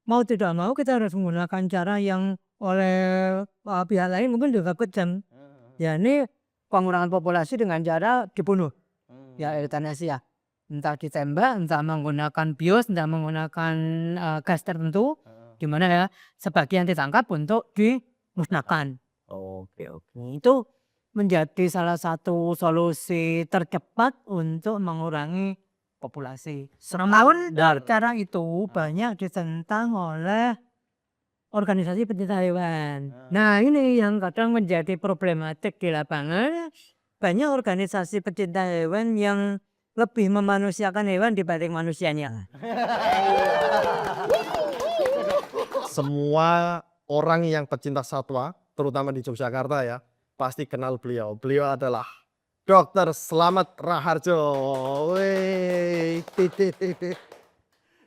mau tidak mau kita harus menggunakan cara yang oleh pihak lain mungkin juga kejam. Ya ini pengurangan populasi dengan cara dibunuh, ya euthanasia. Entah ditembak, entah menggunakan bios, entah menggunakan gas tertentu, di mana ya sebagian ditangkap untuk dimusnahkan. Oke. Itu menjadi salah satu solusi tercepat untuk mengurangi populasi. Namun cara itu banyak ditentang oleh organisasi pencinta hewan. Nah ini yang kadang menjadi problematik di lapangan. Banyak organisasi pencinta hewan yang lebih memanusiakan hewan dibanding manusianya. Semua orang yang pecinta satwa, terutama di Yogyakarta ya, pasti kenal beliau. Beliau adalah Dr. Slamet Raharjo. Wey.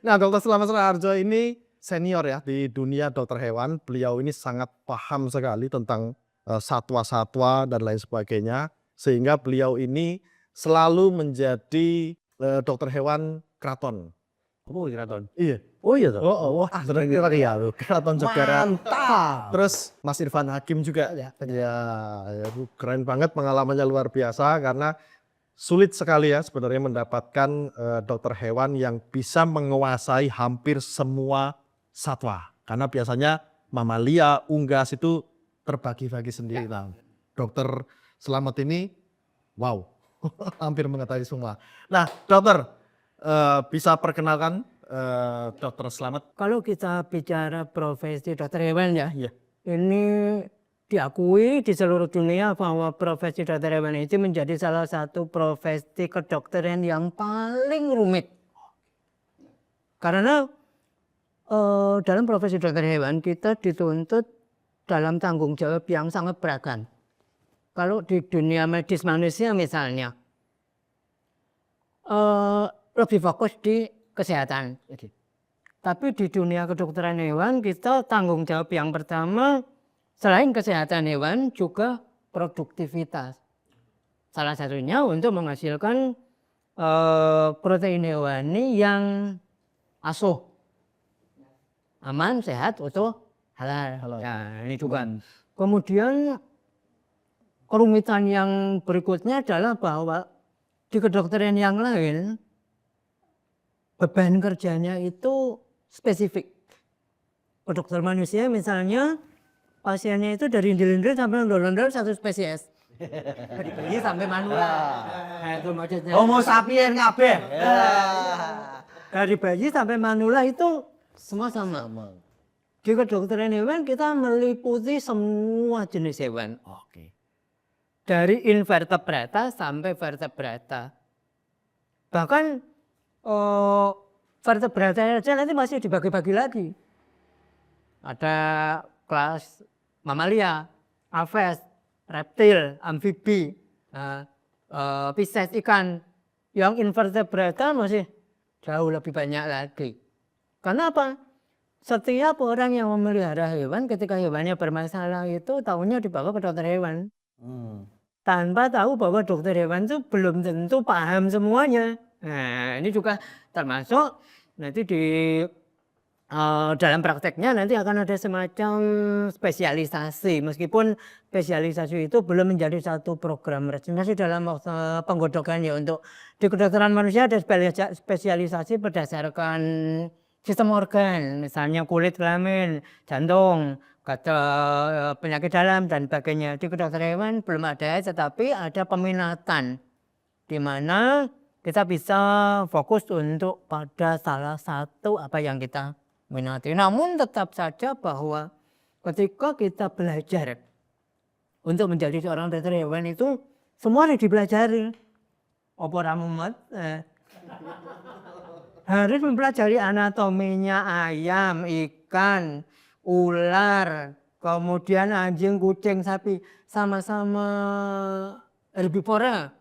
Nah, Dr. Slamet Raharjo ini senior ya di dunia dokter hewan. Beliau ini sangat paham sekali tentang satwa-satwa dan lain sebagainya. Sehingga beliau ini selalu menjadi dokter hewan keraton. Oh, keraton. Iya. Oh iya toh. Wah, keraton Jogara. Mantap. Terus Mas Irfan Hakim juga ya, keren banget, pengalamannya luar biasa karena sulit sekali ya sebenarnya mendapatkan dokter hewan yang bisa menguasai hampir semua satwa. Karena biasanya mamalia, unggas itu terbagi-bagi sendiri. Nah, Dokter Slamet ini wow, hampir mengetahui semua. Nah, dokter bisa perkenalkan Dokter Slamet? Kalau kita bicara profesi dokter hewan ya, ini diakui di seluruh dunia bahwa profesi dokter hewan itu menjadi salah satu profesi kedokteran yang paling rumit. Karena dalam profesi dokter hewan kita dituntut dalam tanggung jawab yang sangat beragam. Kalau di dunia medis manusia misalnya, lebih fokus di kesehatan. Tapi di dunia kedokteran hewan kita tanggung jawab yang pertama selain kesehatan hewan juga produktivitas. Salah satunya untuk menghasilkan protein hewani yang asuh, aman, sehat, utuh, halal. Ya, ini juga. Kemudian kerumitan yang berikutnya adalah bahwa di kedokteran yang lain beban kerjanya itu spesifik. Dokter manusia misalnya pasiennya itu dari indel-indel sampai ondel-ondel satu spesies. Dari bayi sampai manula. Nah, itu maksudnya. Homo sapien kabeh. Dari bayi sampai manula itu semua sama. Di kedokteran hewan kita meliputi semua jenis hewan. Oke. Dari invertebrata sampai vertebrata. Bahkan vertebrata aja nanti masih dibagi-bagi lagi. Ada kelas mamalia, aves, reptil, amfibi, pisces, ikan. Yang invertebrata masih jauh lebih banyak lagi. Karena apa? Setiap orang yang memelihara hewan ketika hewannya bermasalah itu tahunya dibawa ke dokter hewan. Tanpa tahu bahwa dokter hewan itu belum tentu paham semuanya. Nah, ini juga termasuk nanti di dalam prakteknya nanti akan ada semacam spesialisasi. Meskipun spesialisasi itu belum menjadi satu program resmi dalam penggodokan ya. Untuk di kedokteran manusia ada spesialisasi berdasarkan sistem organ, misalnya kulit, kelamin, jantung, penyakit dalam dan sebagainya. Di kedokteran hewan belum ada, tetapi ada peminatan di mana kita bisa fokus untuk pada salah satu apa yang kita minati. Namun tetap saja bahwa ketika kita belajar untuk menjadi seorang dokter hewan itu semua harus dipelajari. Apa Muhammad harus mempelajari anatominya ayam, ikan, ular, kemudian anjing, kucing, sapi, sama-sama herbivora.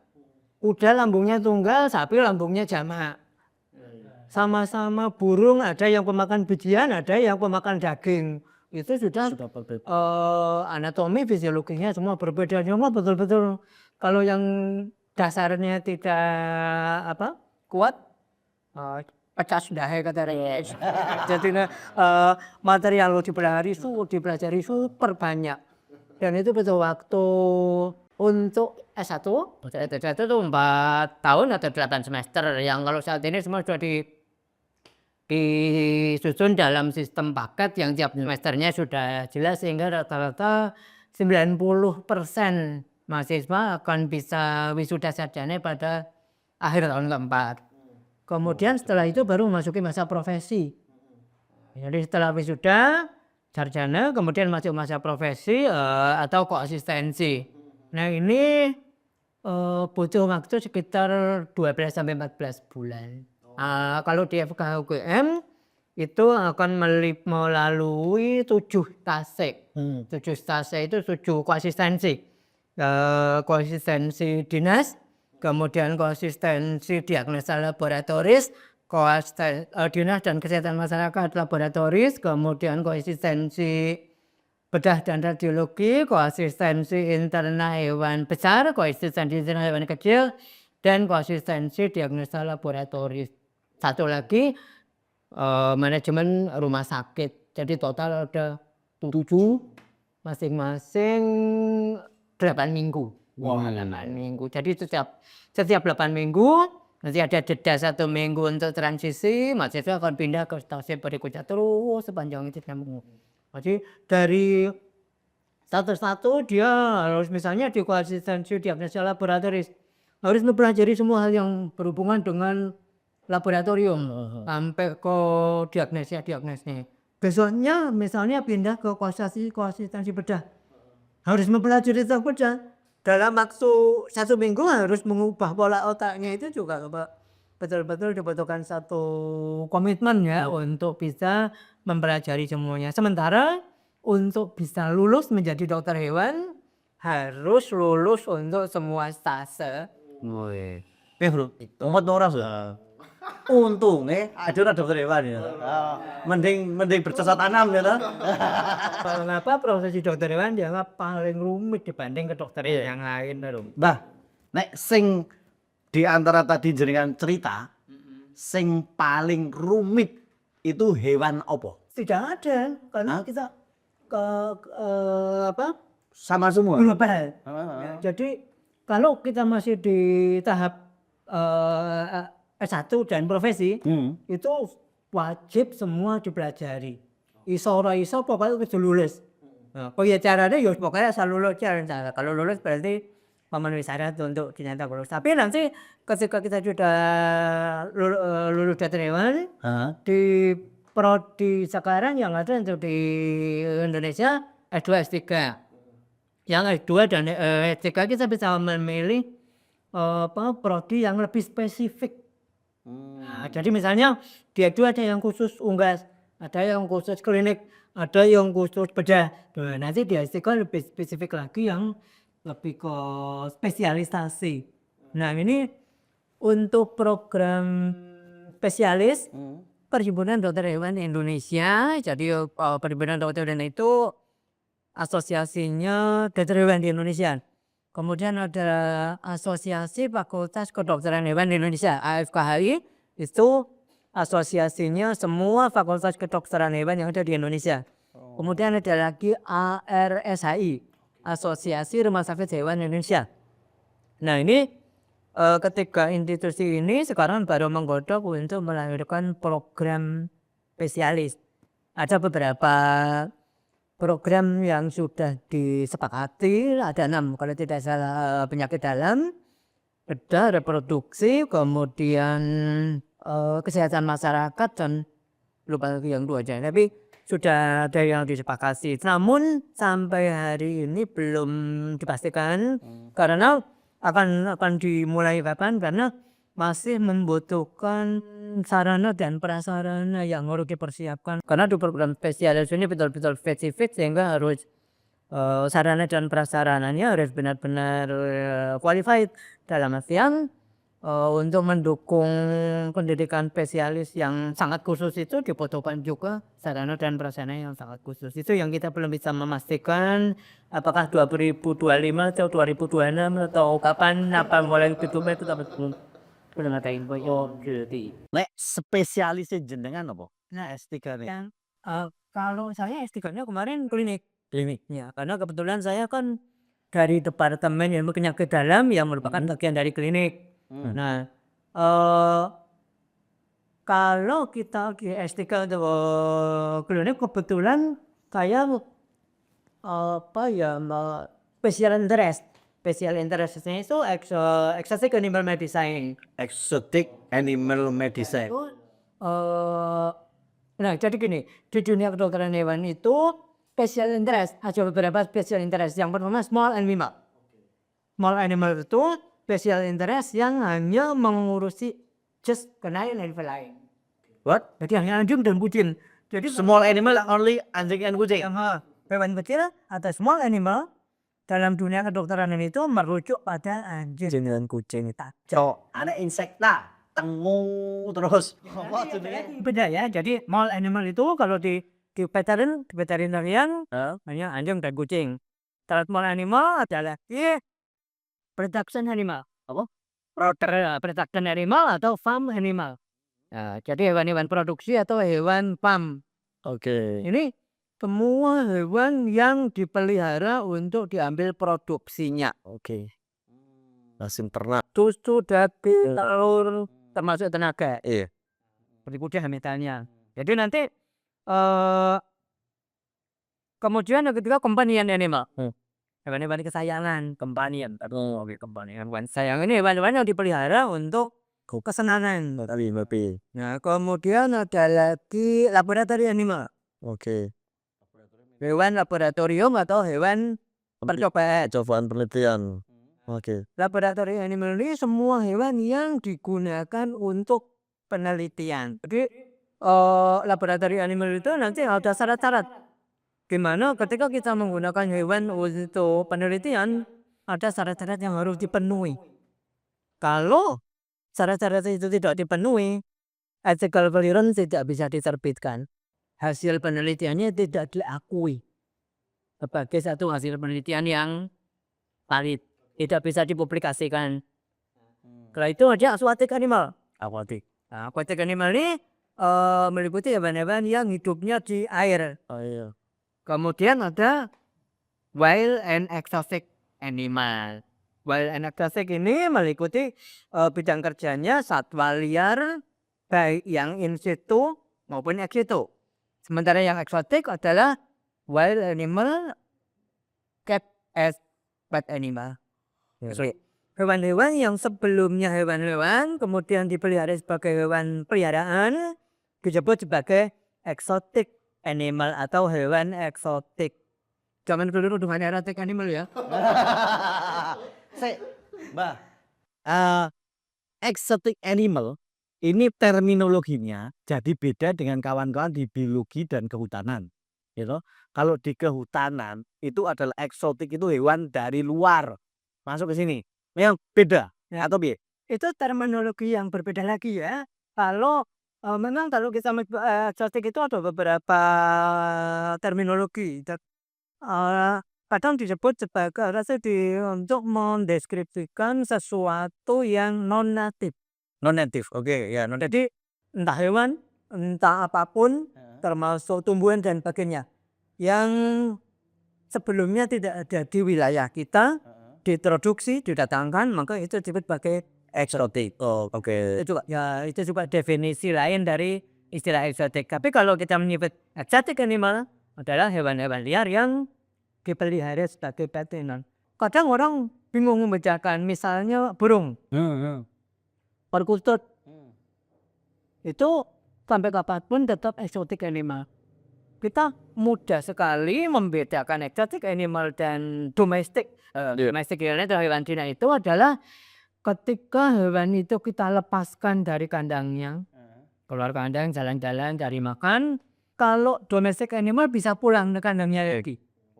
Kuda lambungnya tunggal, sapi lambungnya jamak. Sama-sama burung, ada yang pemakan bijian, ada yang pemakan daging. Itu sudah anatomi fisiologinya semua berbeda. Cuma betul-betul kalau yang dasarnya tidak kuat, pecah sudah katanya. Jadi materi yang dipelajari super banyak. Dan itu butuh waktu untuk S1. S1 itu 4 tahun atau 8 semester. Yang kalau saat ini semua sudah disusun dalam sistem paket yang tiap semesternya sudah jelas, sehingga rata-rata 90% mahasiswa akan bisa wisuda sarjana pada akhir tahun keempat. Kemudian setelah itu baru memasuki masa profesi. Jadi setelah wisuda sarjana kemudian masuk masa profesi atau koasistensi. Nah ini butuh waktu sekitar 12-14 bulan. Kalau di FKH UGM itu akan melalui 7 stase. 7 stase itu 7 koasistensi. Koasistensi dinas, kemudian koasistensi diagnosa laboratoris, dinas dan kesehatan masyarakat laboratoris, kemudian koasistensi bedah dan radiologi, koasistensi interna hewan besar, koasistensi interna hewan kecil, dan koasistensi diagnosa laboratoris. Satu lagi manajemen rumah sakit. Jadi total ada 7, masing-masing 8 minggu. Wah, 8 minggu. Jadi setiap 8 minggu nanti ada jeda 1 minggu untuk transisi, mahasiswa akan pindah ke stase berikutnya terus sepanjang itu. Jadi dari satu-satu dia harus misalnya di koasistensi diagnosa laboratoris harus mempelajari semua hal yang berhubungan dengan laboratorium sampai ke diagnosnya. Besoknya misalnya pindah ke koasistensi bedah. Harus mempelajari tentang bedah. Dalam waktu 1 minggu harus mengubah pola otaknya, itu juga betul-betul dibutuhkan satu komitmen ya untuk bisa mempelajari semuanya. Sementara untuk bisa lulus menjadi dokter hewan harus lulus untuk semua stase. Woi. Bro, umat orang sudah. Untungnya ada dokter hewan ya. Mending bercocok tanam ya. Kenapa profesi dokter hewan dianggap paling rumit dibanding ke dokter yang lain, Bah, nek sing di antara tadi jenengan cerita, sing paling rumit itu hewan opo? Tidak ada, karena kita Sama semua. global. Ya, jadi kalau kita masih di tahap S1 dan profesi, itu wajib semua dipelajari. Iso ora iso pokoknya kudu lulus. Nah, caranya ya pokoknya asal lulus aja. Kalau lulus berarti memenuhi syarat untuk dinyatakan lulus. Tapi nanti ketika kita sudah lulus dokter hewan, di prodi sekarang yang ada untuk di Indonesia S2 S3. Yang S2 dan S3 kita bisa memilih prodi yang lebih spesifik. Nah, jadi misalnya di S2 ada yang khusus unggas, ada yang khusus klinik, ada yang khusus bedah. Nah, nanti di S3 lebih spesifik lagi yang lebih ke spesialisasi. Nah, ini untuk program spesialis Perhimpunan Dokter Hewan Indonesia. Jadi Perhimpunan Dokter Hewan itu asosiasinya dokter hewan di Indonesia. Kemudian ada Asosiasi Fakultas Kedokteran Hewan Indonesia, AFKHI, itu asosiasinya semua fakultas kedokteran hewan yang ada di Indonesia. Kemudian ada lagi ARSHI, Asosiasi Rumah Sakit Hewan Indonesia. Nah ini ketiga institusi ini sekarang baru menggodok untuk melahirkan program spesialis. Ada beberapa program yang sudah disepakati, ada 6 kalau tidak salah, penyakit dalam, bedah, reproduksi, kemudian kesehatan masyarakat, dan lupa lagi yang 2 aja. Tapi sudah ada yang disepakati. Namun sampai hari ini belum dipastikan karena akan dimulai kapan, karena masih membutuhkan sarana dan prasarana yang harus dipersiapkan. Karena di program spesialis ini betul-betul spesifik, sehingga harus sarana dan prasarananya harus benar-benar qualified, dalam artian untuk mendukung pendidikan spesialis yang sangat khusus itu dibutuhkan juga sarana dan prasarana yang sangat khusus. Itu yang kita belum bisa memastikan apakah 2025 atau 2026 atau kapan apa mulai itu belum belum ada info. Jadi Nek spesialisnya jenengan apa? Nah S3 nih. yang kalau saya S3-nya kemarin klinik. Ya, karena kebetulan saya kan dari departemen ilmu penyakit dalam yang merupakan bagian dari klinik. Nah, kalau kita di S3 untuk klinik kebetulan saya special interestnya itu exotic animal medicine. Exotic Animal Medicine. Itu, nah jadi gini, di dunia kedokteran hewan itu special interest, ada beberapa special interest. Yang pertama small animal. Small animal itu special interest yang hanya mengurusi just canine and feline. What? Jadi hanya anjing dan kucing. Jadi Small animal only anjing and kucing. hewan kecil atau small animal dalam dunia kedokteran itu merujuk pada anjing dan kucing saja. So, ada insekta, tengu terus. Apa jenenge? Beda ya. Jadi small animal itu kalau di veterinarian hanya anjing dan kucing. Kalau small animal adalah production animal. Apa? Production animal atau farm animal. Nah, jadi hewan-hewan produksi atau hewan farm. Oke. Ini semua hewan yang dipelihara untuk diambil produksinya. Oke. Langsung ternak. Susu, daging, telur, termasuk tenaga. Iya. Seperti kuda misalnya. Jadi nanti kemudian yang ketiga companion animal. Hewan-hewan kesayangan, companion. Oke, companion. Hewan sayang ini hewan-hewan yang dipelihara untuk kesenangan. Nah, kemudian ada lagi laboratory animal. Oke. Hewan laboratorium atau hewan percobaan. Cobaan penelitian. Oke. Laboratory animal ini semua hewan yang digunakan untuk penelitian. Jadi laboratory animal itu nanti ada syarat-syarat. Gimana ketika kita menggunakan hewan untuk penelitian, ada syarat-syarat yang harus dipenuhi. Kalau syarat-syarat itu tidak dipenuhi, ethical clearance tidak bisa diterbitkan. Hasil penelitiannya tidak diakui sebagai satu hasil penelitian yang valid, tidak bisa dipublikasikan. Setelah itu ada aquatic animal. Aquatic. Nah, aquatic animal ini meliputi hewan-hewan yang hidupnya di air. Oh iya. Kemudian ada wild and exotic animal. Wild and exotic ini meliputi bidang kerjanya satwa liar baik yang in situ maupun ex situ. Sementara yang eksotik adalah wild animal kept as pet animal. Hewan-hewan yang sebelumnya hewan-hewan kemudian dipelihara sebagai hewan peliharaan disebut sebagai exotic animal atau hewan eksotik. Jangan keliru dengan erotic animal ya. Mbak, exotic animal ini terminologinya jadi beda dengan kawan-kawan di biologi dan kehutanan. Gitu. Kalau di kehutanan itu adalah eksotik itu hewan dari luar masuk ke sini. Yang beda Ya. atau biar? Itu terminologi yang berbeda lagi ya. Kalau memang kalau kita eksotik itu ada beberapa terminologi. Kadang disebut sebagai untuk mendeskripsikan sesuatu yang non natif. Non native. Oke, ya non native. Jadi entah hewan, entah apapun, termasuk tumbuhan dan sebagainya, yang sebelumnya tidak ada di wilayah kita, diintroduksi, didatangkan, maka itu disebut sebagai Eksotik. Oh, oke. Itu juga definisi lain dari istilah eksotik. Tapi kalau kita menyebut exotic animal adalah hewan-hewan liar yang dipelihara sebagai pet animal. Kadang orang bingung membedakan, misalnya burung. Perkutut itu sampai kapanpun tetap exotic animal. Kita mudah sekali membedakan exotic animal dan domestic. Domestic animal atau hewan Cina itu adalah ketika hewan itu kita lepaskan dari kandangnya, keluar kandang, jalan-jalan, cari makan. Kalau domestic animal bisa pulang ke kandangnya lagi.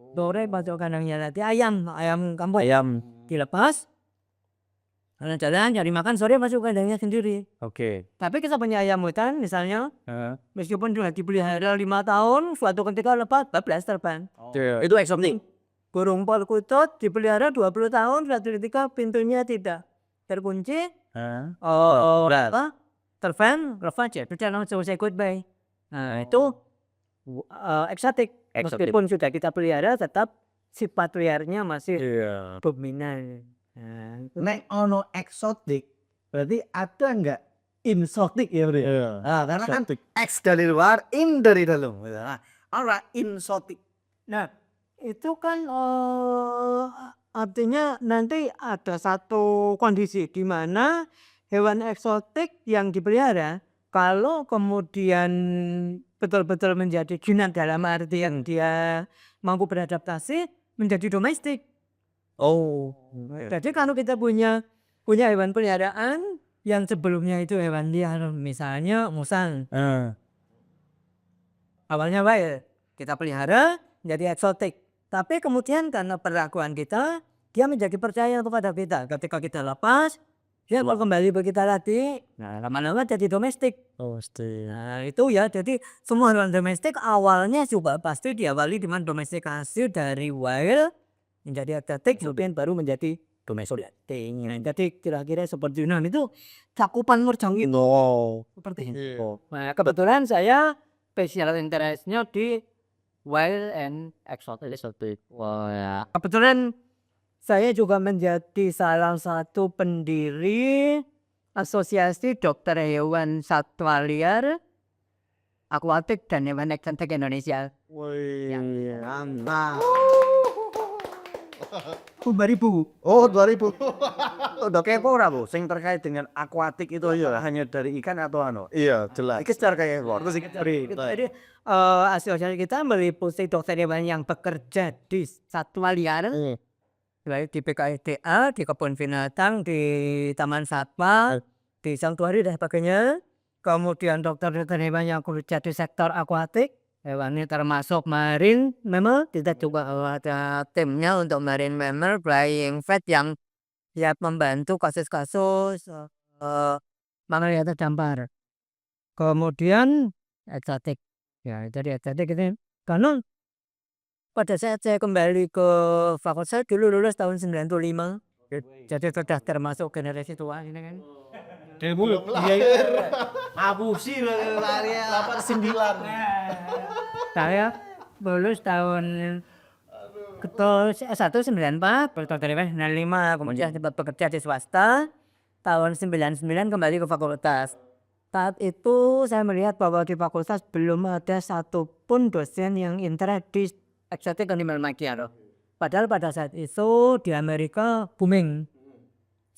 Sore masuk kandangnya nanti ayam kampung. Ayam. Dilepas. Jalan cari makan, sore masuk kandangnya sendiri. Oke. Tapi kita punya ayam hutan misalnya, meskipun sudah dipelihara 5 tahun, suatu ketika lepas, bablas terbang. Itu eksotik. Burung perkutut dipelihara 20 tahun, suatu ketika pintunya tidak terkunci, berat. apa, terbang, lepas ya sudah langsung say goodbye. Nah itu eksotik. Eksotik. Meskipun sudah kita pelihara tetap sifat liarnya masih Iya. dominan. Nah, itu. Nek ono eksotik berarti ada enggak insotik ya bro? Iya. Nah, karena kan Eksotik. X dari luar, in dari dalam. Nah, alright, insotik. Nah, itu kan artinya nanti ada satu kondisi di mana hewan eksotik yang dipelihara kalau kemudian betul-betul menjadi jinak dalam artian dia mampu beradaptasi menjadi domestik. Oh. Jadi kalau kita punya hewan peliharaan yang sebelumnya itu hewan liar, misalnya musang, awalnya baik kita pelihara jadi eksotik, tapi kemudian karena perlakuan kita dia menjadi percaya kepada kita. Ketika kita lepas dia mau kembali ke kita lagi. Nah lama-lama jadi domestik. Domestik. Nah itu ya, jadi semua hewan domestik awalnya juga pasti diawali dengan domestikasi dari wild menjadi eksotik, kemudian baru menjadi domestik. Nah, jadi kira-kira seperti itu cakupan ngerjangin No. seperti itu. Iya. Nah kebetulan saya special interestnya di wild and exotic. Wah ya. Kebetulan saya juga menjadi salah satu pendiri Asosiasi Dokter Hewan Satwa Liar, Akuatik dan Hewan Eksotik Indonesia. Woi. Mantap. 2000. Oh 2000. Udah kepo ora Bu sing terkait dengan akuatik itu ya hanya dari ikan atau ano? Iya jelas. Iki secara kayak kepo. Terus iki Jadi asosiasi kita meliputi dokter hewan yang bekerja di satwa liar, baik di PKSDA, di kebun binatang, di taman satwa, di sanctuary dan sebagainya. Kemudian dokter-dokter hewan yang bekerja di sektor akuatik, hewan ini termasuk marine mammal. Kita juga ada timnya untuk marine mammal, flying vet yang siap membantu kasus-kasus mamalia terdampar. Kemudian eksotik, ya jadi eksotik ini karena pada saat saya kembali ke fakultas dulu lulus tahun 95, jadi sudah termasuk generasi tua ini kan. Belum lahir. Abusi lari 89. Saya lulus tahun S1 94, dokter hewan 95, kemudian sempat bekerja di swasta. Tahun 99 kembali ke fakultas. Saat itu saya melihat bahwa di fakultas belum ada satupun dosen yang interest di exotic animal market. Padahal pada saat itu di Amerika booming.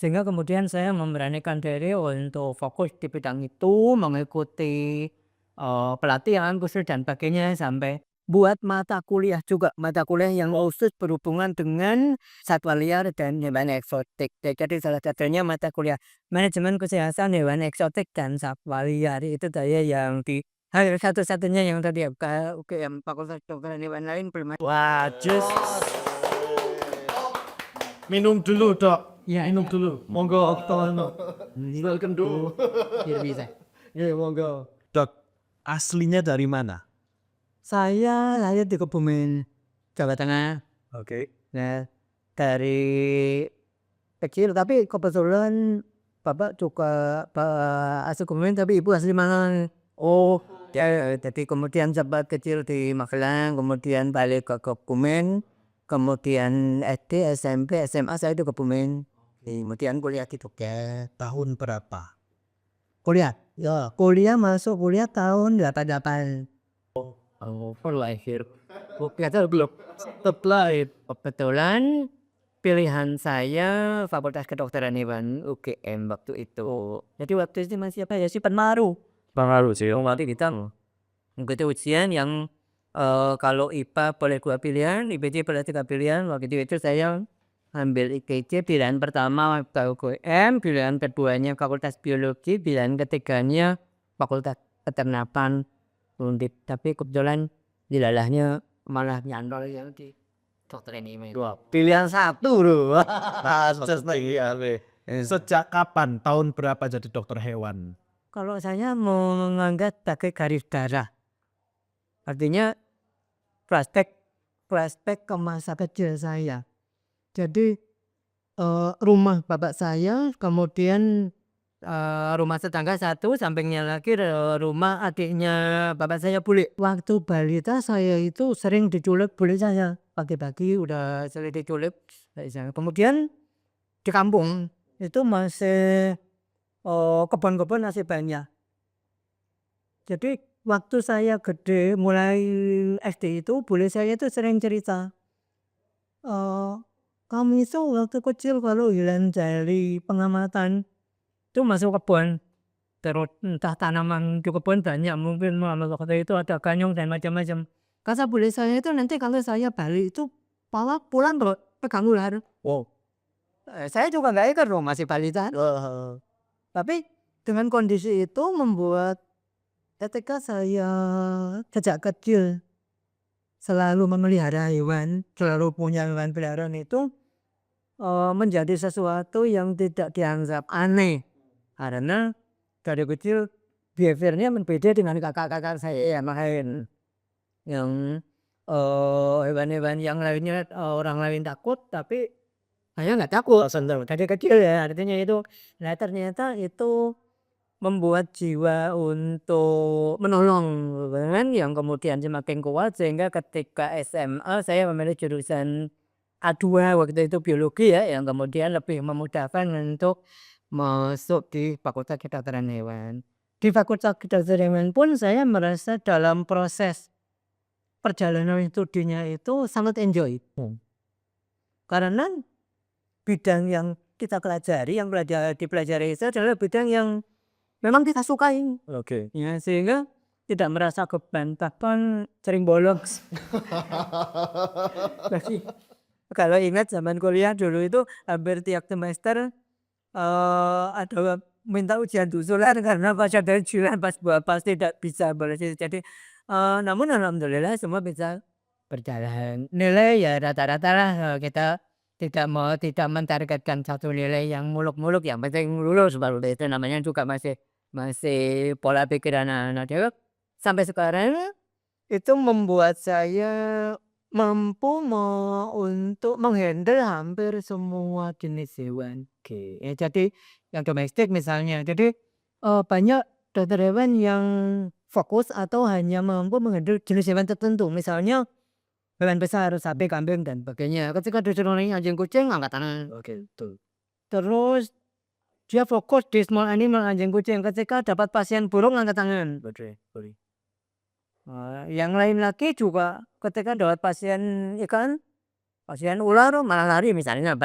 Sehingga kemudian saya memberanikan diri untuk fokus di bidang itu, mengikuti pelatihan khusus dan sebagainya sampai buat mata kuliah juga, mata kuliah yang khusus berhubungan dengan satwa liar dan hewan eksotik. Jadi salah satunya mata kuliah manajemen kesehatan hewan eksotik dan satwa liar, itu saya yang di satu-satunya yang tadi UGM Fakultas Kedokteran Hewan lain belum ada. wah, just Minum dulu dok. Ya, Minum dulu. Monggo Oktono. welcome to biar bisa. Iya monggo. Dok, aslinya dari mana? Saya lahir di Kebumen, Jawa Tengah. Oke. Nah, dari kecil tapi kebetulan bapak juga asli Kebumen tapi ibu asli Malang. Oh, Ya, jadi kemudian sempat kecil di Magelang, kemudian balik ke Kebumen, kemudian SD, SMP, SMA saya di Kebumen. Kemudian kuliah di Jogja. tahun berapa? Kuliah? Ya, masuk kuliah tahun 88. Oh, lahir. Kata belum. Setelah kebetulan pilihan saya Fakultas Kedokteran Hewan UGM waktu itu. Jadi waktu itu masih apa ya sih Penmaru. Pengaruh sih. Nanti kita mengikuti ujian yang kalau IPA boleh 2 pilihan, IPJ boleh 3 pilihan. Waktu itu saya ambil IPJ, pilihan pertama UGM, pilihan keduanya Fakultas Biologi, pilihan ketiganya Fakultas Peternakan Undip. Tapi kebetulan dilalahnya malah nyantol yang di dokter ini. Pilihan satu bro. Nah, sejak kapan? Tahun berapa jadi dokter hewan? Kalau saya menganggap sebagai garis darah, artinya flashback ke masa kecil saya. Jadi rumah bapak saya, kemudian rumah tetangga satu, sampingnya lagi rumah adiknya bapak saya bule. Waktu balita saya itu sering diculik bule saya. Pagi-pagi udah sering diculik. Kemudian di kampung itu masih kebun-kebun masih banyak. Jadi waktu saya gede mulai SD itu bule saya itu sering cerita. Kami itu waktu kecil kalau hilang dari pengamatan itu masuk kebun. Terus entah tanaman di kebun banyak mungkin waktu itu ada ganyong dan macam-macam. Kata bule saya itu nanti kalau saya balik itu pulang bro pegang ular. Wow. Saya juga nggak ikut loh masih balita. Tapi dengan kondisi itu membuat ketika saya sejak kecil selalu memelihara hewan, selalu punya hewan peliharaan itu menjadi sesuatu yang tidak dianggap aneh. Karena dari kecil behaviornya berbeda dengan kakak-kakak saya yang lain. Yang hewan-hewan yang lainnya orang lain takut, tapi saya nggak takut. Dari kecil ya, artinya itu. Nah ternyata itu membuat jiwa untuk menolong kan, yang kemudian semakin kuat sehingga ketika SMA saya memilih jurusan A2 waktu itu biologi ya, yang kemudian lebih memudahkan untuk masuk di Fakultas Kedokteran Hewan. Di Fakultas Kedokteran Hewan pun saya merasa dalam proses perjalanan studinya itu sangat enjoy. Karena bidang yang kita pelajari, yang dipelajari itu adalah bidang yang memang kita sukai. Oke. Ya, sehingga tidak merasa beban, bahkan sering bolos. Kalau ingat zaman kuliah dulu itu hampir tiap semester ada minta ujian susulan karena pas ada ujian pas tidak bisa bolos. Jadi namun alhamdulillah semua bisa berjalan. Nilai ya rata-rata lah, kita tidak mentargetkan satu nilai yang muluk-muluk, yang penting lulus baru itu namanya juga masih pola pikiran anak dewasa. Sampai sekarang itu membuat saya mampu untuk menghandle hampir semua jenis hewan. Ya, jadi yang domestik misalnya. Jadi banyak dokter hewan yang fokus atau hanya mampu menghandle jenis hewan tertentu. Misalnya hewan besar, sapi, kambing dan sebagainya. Ketika disuruh anjing kucing angkat tangan. Oke, betul. Terus dia fokus di small animal anjing kucing. Ketika dapat pasien burung angkat tangan. Betul. Yang lain lagi juga ketika dapat pasien ikan, pasien ular malah lari misalnya.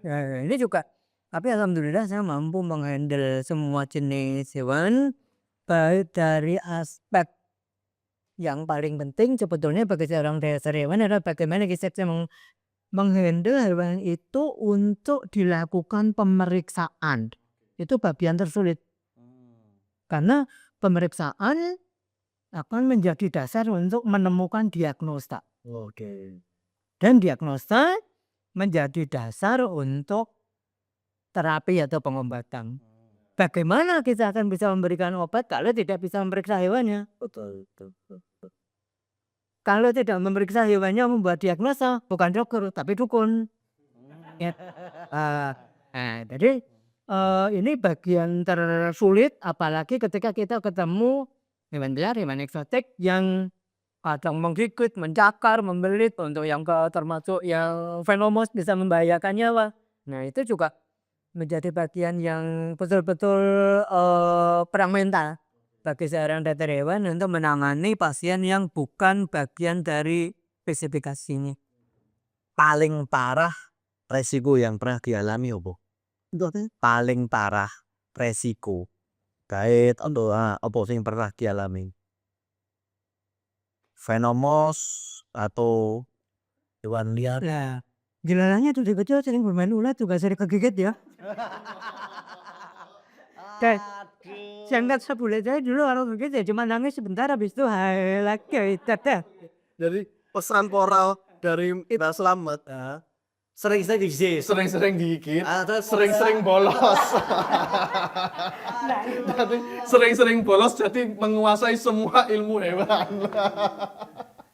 Ya, ini juga. Tapi alhamdulillah saya mampu menghandle semua jenis hewan, baik dari aspek yang paling penting sebetulnya bagi seorang dokter hewan adalah bagaimana kita menghandle hewan itu untuk dilakukan pemeriksaan. Itu bagian tersulit. Karena pemeriksaan akan menjadi dasar untuk menemukan diagnosa. Oke. Dan diagnosa menjadi dasar untuk terapi atau pengobatan. Bagaimana kita akan bisa memberikan obat kalau tidak bisa memeriksa hewannya? Betul. Kalau tidak memeriksa hewannya membuat diagnosa, bukan dokter tapi dukun. Ya. Jadi ini bagian tersulit, apalagi ketika kita ketemu hewan liar, hewan eksotik yang kadang menggigit, mencakar, membelit, untuk yang termasuk yang venomous bisa membahayakan nyawa. Nah itu juga menjadi bagian yang betul-betul perang mental bagi seorang dokter hewan untuk menangani pasien yang bukan bagian dari spesifikasinya. Paling parah resiko yang pernah dialami apa? Paling parah resiko kait apa sing pernah dialami? Venomous atau hewan liar? Nah, gelaranya tuh dari kecil sering bermain ular juga sering kegigit ya. Dan singkat sebulan saya dulu kalau kegigit ya cuma nangis sebentar, habis itu lagi teteh. Jadi pesan moral dari Mbak Slamet, Sering-sering digigit. sering-sering digigit, Terus sering-sering bolos. Jadi sering-sering bolos jadi menguasai semua ilmu hewan.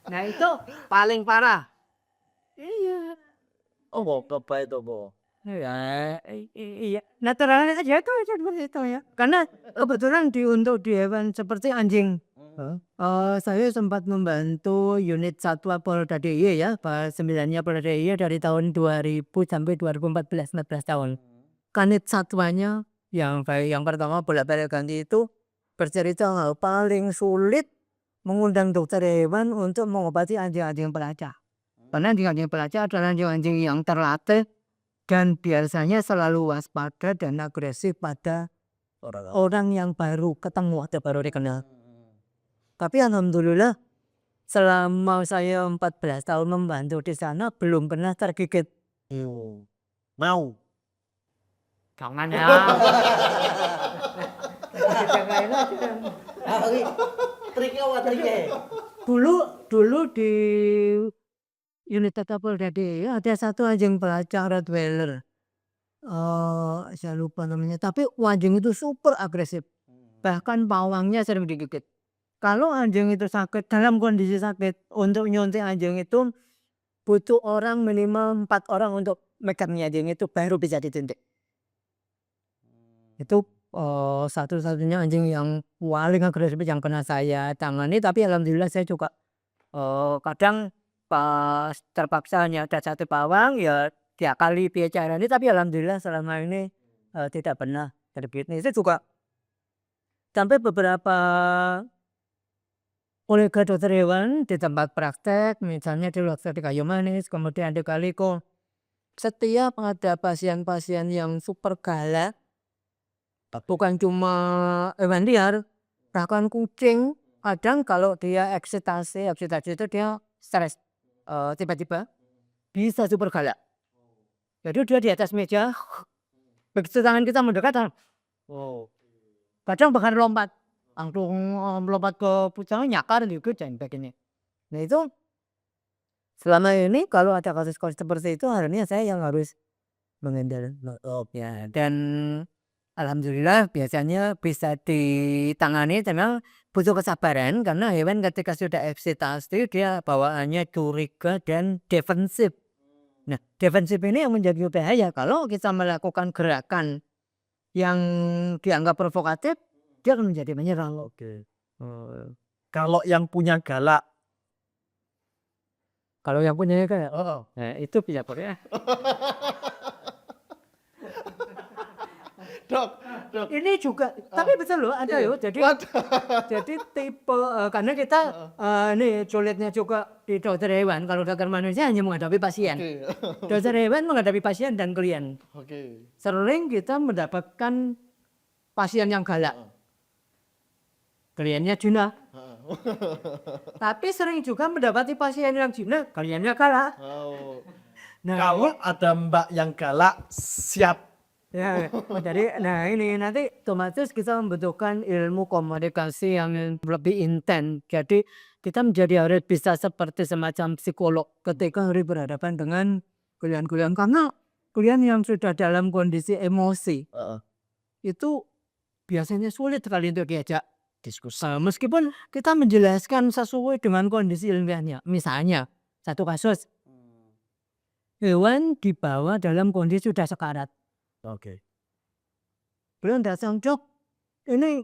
Nah itu paling parah. Oh, apa itu, Bo? Ya, iya, natural aja itu seperti itu ya. Karena kebetulan untuk di hewan seperti anjing, saya sempat membantu unit satwa Polda DIY ya, Pak 9-nya Polda DIY dari tahun 2000 sampai 2014, 14 tahun. Kanit satwanya yang pertama bolak-balik ganti itu bercerita paling sulit mengundang dokter hewan untuk mengobati anjing-anjing pelacak. Karena anjing-anjing pelacak adalah anjing-anjing yang terlatih dan biasanya selalu waspada dan agresif pada orang yang baru ketemu atau baru dikenal. Tapi alhamdulillah selama saya 14 tahun membantu di sana belum pernah tergigit. Mau. Jangan ya. Dijagain aja. Triknya apa triknya? Dulu di unit Polda DIY ada satu anjing pelacak Rottweiler. Saya lupa namanya. Tapi anjing itu super agresif. Bahkan pawangnya sering digigit. Kalau anjing itu sakit, dalam kondisi sakit, untuk nyuntik anjing itu butuh orang minimal 4 orang untuk megang anjing itu baru bisa disuntik. Itu satu-satunya anjing yang paling agresif yang pernah saya tangani. Tapi alhamdulillah saya juga kadang pas terpaksa hanya ada satu pawang ya tiap kali bicara ini. Tapi alhamdulillah selama ini tidak pernah tergigit. Itu juga sampai beberapa kolega dokter hewan di tempat praktek, misalnya di dokter di Kayu Manis, kemudian di Kaliko, setiap ada pasien-pasien yang super galak, bukan cuma hewan liar, bahkan kucing, kadang kalau dia eksitasi itu dia stres, tiba-tiba bisa super galak. Jadi dia di atas meja, begitu tangan kita mendekat, kadang bahkan lompat. Langsung melompat ke pucangnya nyakar gitu dan begini. Nah itu selama ini kalau ada kasus-kasus seperti itu akhirnya saya yang harus mengendal ya, dan alhamdulillah biasanya bisa ditangani. Memang butuh kesabaran karena hewan ketika sudah eksitasi dia bawaannya curiga dan defensif. Nah defensif ini yang menjadi bahaya kalau kita melakukan gerakan yang dianggap provokatif, dia akan menjadi menyerang. Kalau yang punya galak, Kalau yang punya kayak, nah itu bisa boleh. Dok. Ini juga, tapi betul loh ada yo. Jadi tipe karena kita nih sulitnya juga di dokter hewan. Kalau dokter manusia hanya menghadapi pasien. Dokter hewan menghadapi pasien dan klien. Sering kita mendapatkan pasien yang galak. Kliennya jinak. Tapi sering juga mendapati pasien yang jinak, kliennya galak. Nah, kalau ada mbak yang galak, siap. ya, jadi nah ini nanti otomatis kita membutuhkan ilmu komunikasi yang lebih intens. Jadi kita harus bisa seperti semacam psikolog ketika harus berhadapan dengan klien-klien, karena klien yang sudah dalam kondisi emosi itu biasanya sulit sekali untuk diajak diskusi. Meskipun kita menjelaskan sesuai dengan kondisi ilmiahnya. Misalnya satu kasus hewan dibawa dalam kondisi sudah sekarat. Beliau datang, "Dok, ini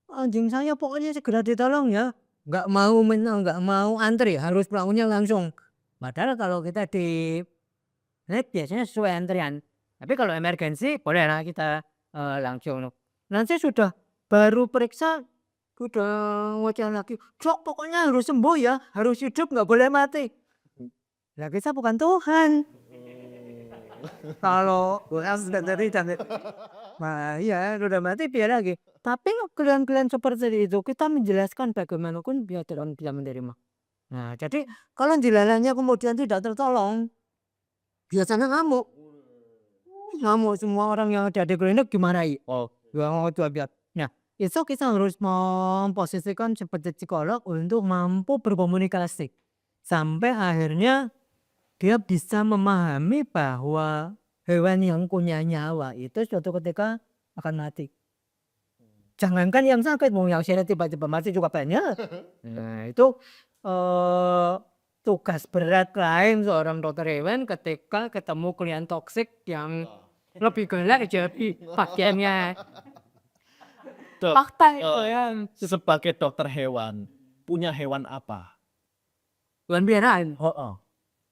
anjing saya pokoknya segera ditolong ya." Nggak mau antri, harus pulangnya langsung. Padahal kalau kita di biasanya sesuai antrian. Tapi kalau emergensi bolehlah kita langsung. Nanti sudah baru periksa, udah ngoceh lagi, "Dok, pokoknya harus sembuh ya, harus hidup, nggak boleh mati." Lah kita bukan Tuhan. Kalau sudah dari nah iya udah mati biar lagi. Tapi klien-klien seperti itu kita menjelaskan bagaimanapun dia tidak bisa menerima. Nah jadi kalau dilalanya kemudian tidak tertolong, biasanya ngamuk. Semua orang yang ada di klinik dimarahi. Nah itu kita harus memposisikan seperti psikolog untuk mampu berkomunikasi sampai akhirnya dia bisa memahami bahwa hewan yang punya nyawa itu suatu ketika akan mati. Jangankan yang sakit, mau yang sehat tiba-tiba mati juga banyak. Nah itu tugas berat lain seorang dokter hewan ketika ketemu klien toksik yang lebih galak jadi pasiennya. Dok, Fakta eh, itu ya. sebagai dokter hewan, punya hewan apa? Hewan peliharaan. Heeh.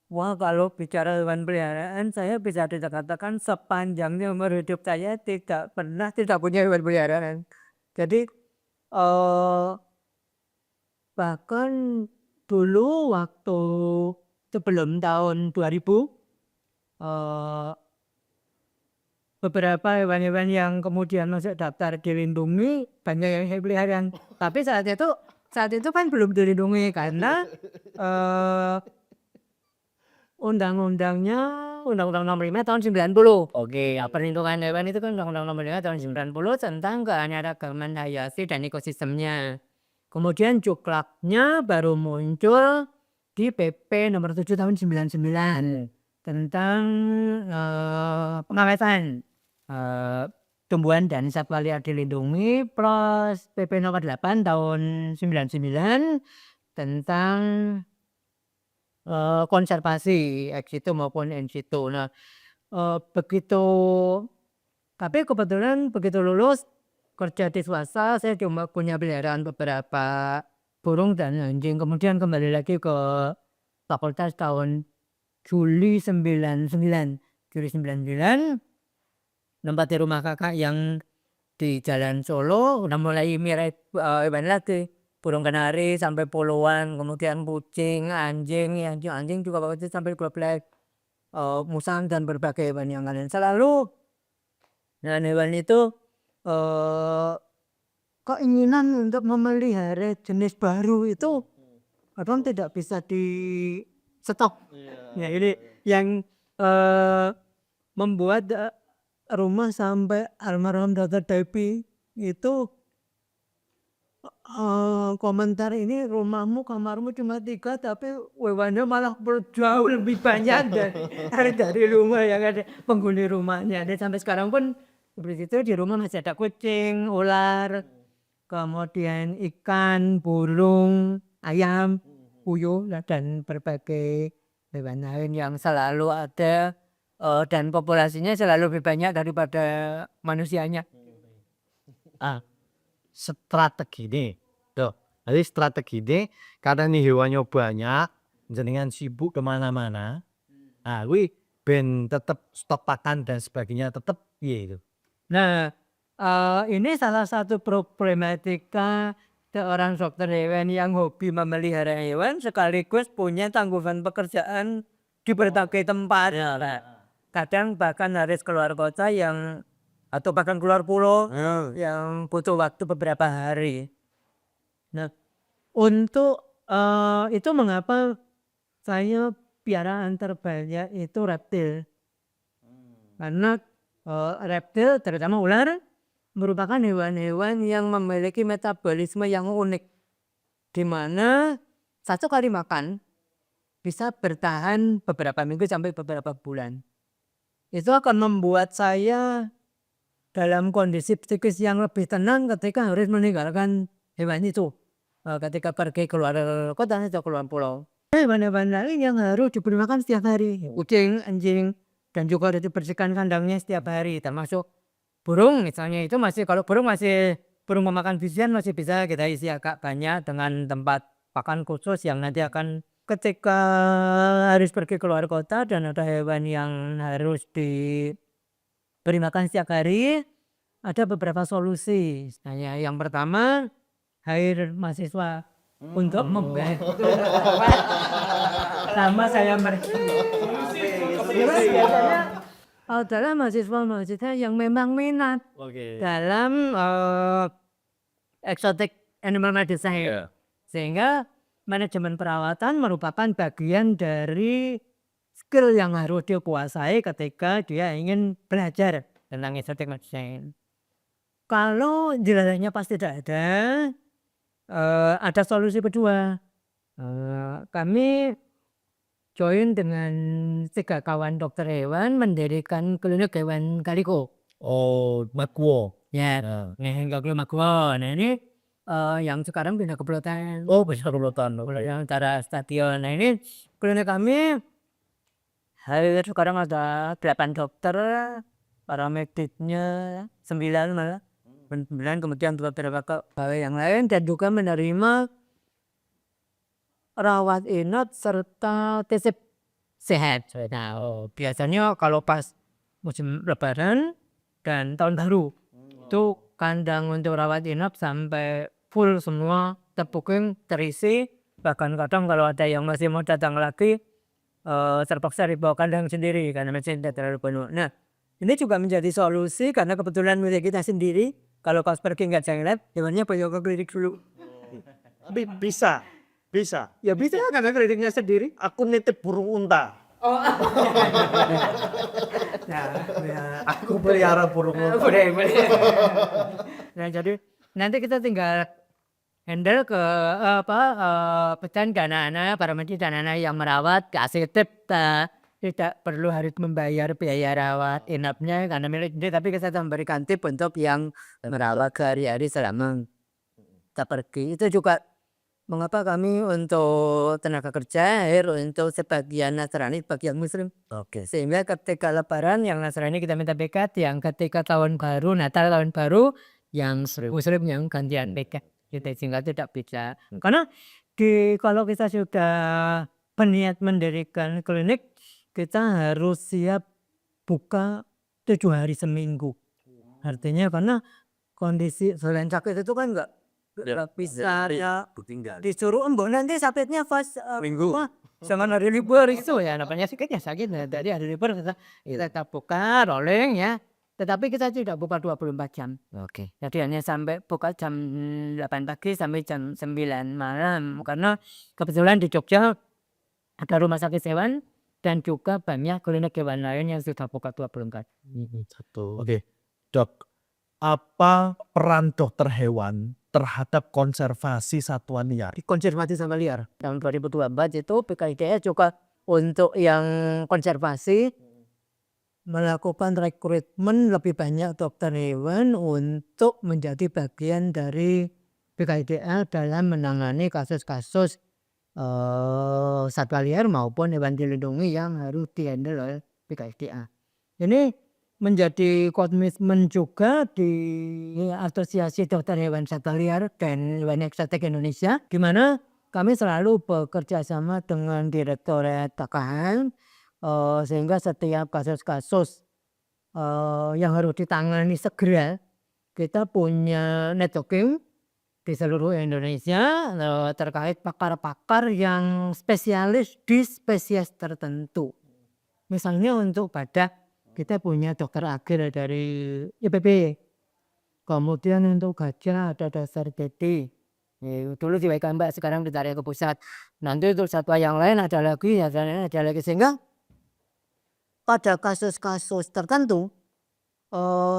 Wah, kalau bicara hewan peliharaan, saya bisa dikatakan sepanjangnya umur hidup saya tidak pernah tidak punya hewan peliharaan. Jadi bahkan dulu waktu sebelum tahun 2000 eh, beberapa hewan-hewan yang kemudian masuk daftar dilindungi banyak yang saya pelihara. Tapi saat itu kan belum dilindungi karena eh, undang-undangnya Undang-Undang Nomor 5 tahun 90. Oke. Ya, perlindungan hewan itu kan Undang-Undang Nomor 5 tahun 90 tentang keanekaragaman hayati dan ekosistemnya. Kemudian cuklaknya baru muncul di PP Nomor 7 tahun 99 tentang pengawetan tumbuhan dan satwa liar dilindungi plus PP Nomor 8 tahun 99 tentang konservasi ex situ maupun in situ. Nah, begitu tapi kebetulan begitu lulus kerja di swasta, saya cuma punya peliharaan beberapa burung dan anjing. Kemudian kembali lagi ke fakultas tahun Juli 99. Juli 99 nempati rumah kakak yang di Jalan Solo, udah mulai mirip hewan lagi. Burung kanari sampai puluhan, kemudian kucing, anjing juga waktu itu sampai 12, musang dan berbagai hewan yang lain. Selalu dengan hewan itu keinginan untuk memelihara jenis baru itu kadang tidak bisa di stok. Ya ini yang membuat rumah sampai almarhum Dr. Depi itu komentar ini rumahmu kamarmu cuma 3 tapi hewannya malah jauh lebih banyak dari rumah yang ada penghuni rumahnya. Dan sampai sekarang pun seperti itu di rumah masih ada kucing, ular, kemudian ikan, burung, ayam, puyuh dan berbagai hewan lain yang selalu ada dan populasinya selalu lebih banyak daripada manusianya. Strategi nih. Tuh, jadi strategi nih karena nih hewannya banyak, jenengan sibuk kemana-mana. Ah, kuwi ben tetep stok pakan dan sebagainya tetep piye itu. Nah, ini salah satu problematika seorang dokter hewan yang hobi memelihara hewan sekaligus punya tanggungan pekerjaan di berbagai tempat. Kadang bahkan harus keluar kota atau bahkan keluar pulau yang butuh waktu beberapa hari. Nah, untuk itu mengapa saya piaraan terbanyak itu reptil. Karena reptil terutama ular merupakan hewan-hewan yang memiliki metabolisme yang unik, di mana satu kali makan bisa bertahan beberapa minggu sampai beberapa bulan. Itu akan membuat saya dalam kondisi psikis yang lebih tenang ketika harus meninggalkan hewan itu, ketika pergi keluar kota atau keluar pulau. Hewan-hewan lain yang harus diberi makan setiap hari, kucing, anjing, dan juga harus dibersihkan kandangnya setiap hari, termasuk burung misalnya. Itu masih, kalau burung memakan bisian masih bisa kita isi agak banyak dengan tempat pakan khusus yang nanti akan ketika harus pergi keluar kota dan ada hewan yang harus diberi makan setiap hari, ada beberapa solusi. Nah, yang pertama, hire mahasiswa untuk membantu. Sama saya biasanya adalah mahasiswa yang memang minat dalam exotic animal medicine. Sehingga manajemen perawatan merupakan bagian dari skill yang harus dia kuasai ketika dia ingin belajar tentang exotic medicine. Kalau jelasnya pasti tidak ada solusi kedua. Kami join dengan 3 kawan dokter hewan mendirikan klinik hewan kaliko. Oh, Maguwo. Ya, klinik Maguwo. Nah ini yang sekarang pindah ke Pelotan. Oh, bisa Pelotan. Yang antara stadion. Nah ini klinik kami sekarang ada 8 dokter, paramediknya 9 malah. 9 kemudian beberapa pegawai yang lain dan juga menerima rawat inap serta TC sehat. Nah, biasanya kalau pas musim lebaran dan tahun baru itu kandang untuk rawat inap sampai full semua terbuking terisi, bahkan kadang kalau ada yang masih mau datang lagi terpaksa dibawa kandang sendiri karena masih tidak terlalu penuh. Nah, ini juga menjadi solusi karena kebetulan milik kita sendiri. Kalau pas pergi nggak jalan lab, hewannya bawa ke klinik dulu. Tapi bisa. Ya bisa karena kliniknya sendiri. Aku nitip burung unta. Nah, ya. Aku pelihara burung unta. boleh. Nah, jadi nanti kita tinggal handle ke pesan dan anak-anak, para medis dan anak yang merawat, kasih tip, tidak perlu harus membayar biaya rawat inapnya karena milik sendiri, tapi kita memberikan tip untuk yang merawat sehari-hari selama kita pergi. Itu juga mengapa kami untuk tenaga kerja untuk sebagian Nasrani, sebagian Muslim. Oke. Sehingga ketika lebaran yang Nasrani kita minta bekat, yang ketika tahun baru, Natal tahun baru, yang Muslim yang gantian bekat. Gitu, sehingga tidak bisa. Karena kalau kita sudah berniat mendirikan klinik, kita harus siap buka 7 hari seminggu. Artinya karena kondisi selain sakit itu kan nggak bisa ya disuruh mbok nanti sakitnya pas Minggu. jangan hari libur itu ya namanya sakit ya sakit. Nah, dari hari libur kita buka rolling ya, tetapi kita tidak buka 24 jam. Oke. Jadi hanya sampai buka jam 8 pagi sampai jam 9 malam karena kebetulan di Jogja ada rumah sakit hewan dan juga banyak klinik hewan lain yang sudah buka 24 jam. Satu. Oke, Dok. Apa peran dokter hewan terhadap konservasi satwa liar? Konservasi sama liar. Tahun 2024 itu PKIDS juga untuk yang konservasi melakukan rekrutmen lebih banyak dokter hewan untuk menjadi bagian dari PKIDL dalam menangani kasus-kasus satwa liar maupun hewan dilindungi yang harus dihandle oleh PKIDA. Ini menjadi komitmen juga di Asosiasi Dokter Hewan Satwa Liar dan Hewan Eksotik Indonesia, di mana kami selalu bekerja sama dengan Direktorat KKN, sehingga setiap kasus-kasus yang harus ditangani segera, kita punya networking di seluruh Indonesia terkait pakar-pakar yang spesialis di spesies tertentu. Misalnya untuk badak, kita punya dokter akhir dari IPB. Kemudian untuk gajah ada dasar DD. Dulu di WK Mbak, sekarang ditarik ke pusat. Nanti untuk satwa yang lain ada lagi, sehingga pada kasus-kasus tertentu